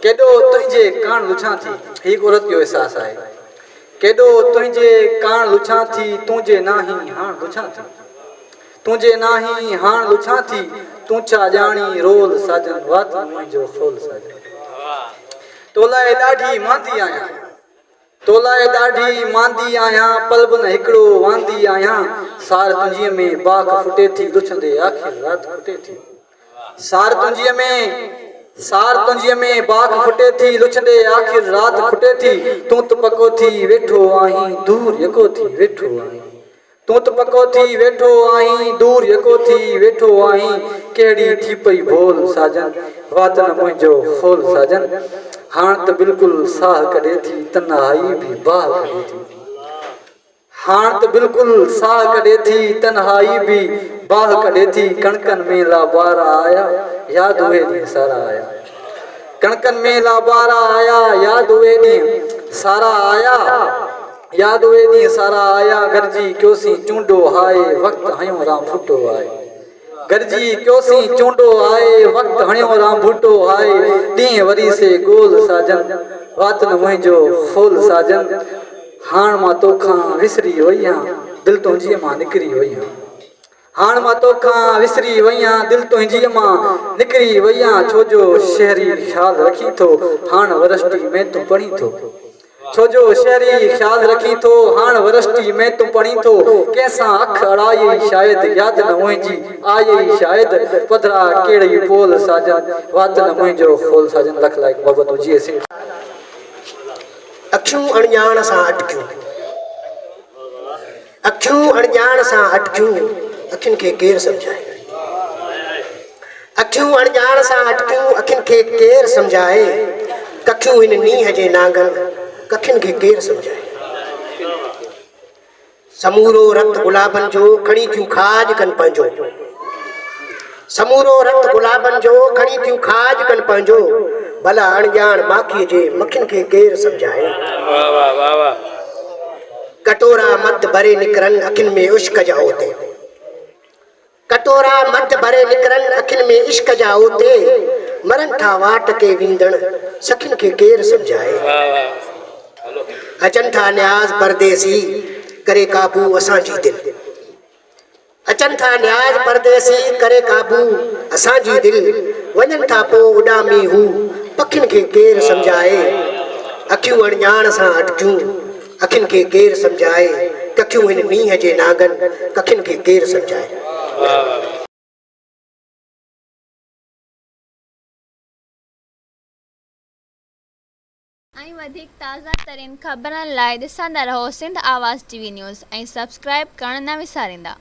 केडो तुझे कान लुछा थी ही औरत जो एहसास है। केडो तुझे कान लुछा थी तुझे नाही हाण लुछा थी तुझे नाही हाण लुछा थी तू छा जानी रोल साजन वात मुंहिंजो खोल साजन। तोलाए ॾाढी मांदी आहियां तोलाए ॾाढी मांदी आहियां पल बन हिकिड़ो वांदी आहियां सार तुंहिंजीअ में बाख फुटे थी लुछंदे आखिर रात फुटे थी सार तुंहिंजीअ में बाख फुटे थी लुछंदे आखिर रात फुटे थी तूं त पको थी वेठो आहीं दूर यको थी वेठो आहीं तूं त पको थी वेठो आहीं दूर यको थी वेठो आहीं कहिड़ी थी पई भोल साजन वात न मुंहिंजो खोल साजन। हाण त बिल्कुलु साह कढे थी तन्हाई भी बाह कढे थी हाण त बिल्कुलु साह कढे थी तन्हाई भी बाह कढे थी कणकनि में लाबारा आया याद उहे ॾींहं सारा आया कणकनि में लाबारा आया याद उहे ॾींहं सारा आया याद उहे ॾींहं सारा आया गरजी क्योसी चूंडो हाय वक़्तु हयो राम फुटो आए गरजी क्योसी चूंडो आए वक़्तु हणियो राम फुटो आए ॾींहं वरी से गोल साजन वात न मुंहिंजो खोल साजन। हाण मां तोखां विसरी वई आहियां दिलि तुंहिंजीअ मां निकिरी वई आहियां हाण मां तोखां विसरी वई आहियां दिलि तुंहिंजीअ मां निकिरी वई आहियां छो जो शहरी ख़्यालु रखी थो हाण वरष्टी में तूं पढ़ी थो छो जो शहरी ख़्यालु रखी थो हाण वरष्टी में तूं पढ़ी थो कंहिंसां अखि अड़ाई शायदि यादि न मुंहिंजी आई शायदि पधरा कहिड़ी पोल साजन वात न मुंहिंजो खोल साजन। लख लाइक बाबा तुंहिंजी सिंह अखियूं अणॼाण सां अटकियूं अखियूं अणॼाण सां अटकियूं अखियुनि खे केरु सम्झाए अखियूं अणॼाण सां अटकियूं अखियुनि खे केरु सम्झाए कखियूं हिन नींहं जे नांगनि कखियुनि खे केरु सम्झाए समूरो रत गुलाबनि जो खणी थियूं खाज कनि पंहिंजो समूरो रत गुलाबनि जो खणी थियूं खाज कनि पंहिंजो भला अणॼाण माखीअ जे मखियुनि खे केरु सम्झाए कटोरा मद भरे निकिरनि अखियुनि में इश्क जा ओते कटोरा मद भरे निकिरनि अखियुनि में इश्क जा ओते मरनि था वाट के वींदड़ सखियुनि खे केरु सम्झाए अचनि था न्याज़ परदेसी करे काबू असांजी दिलि अचनि था न्याज़ परदेसी करे काबू असांजी दिलि वञनि था पोइ उॾामी हू पखियुनि खे केरु सम्झाए अखियूं अणॼाण सां अटकियूं अखियुनि खे केरु सम्झाए कखियूं हिन मींहं जे नांगनि कखियुनि खे केरु सम्झाए। ऐं वधीक ताज़ा तरीन ख़बरनि लाइ ॾिसंदा रहो सिंध आवाज़ TV न्यूज़ ऐं सब्सक्राइब करणु न विसारींदा।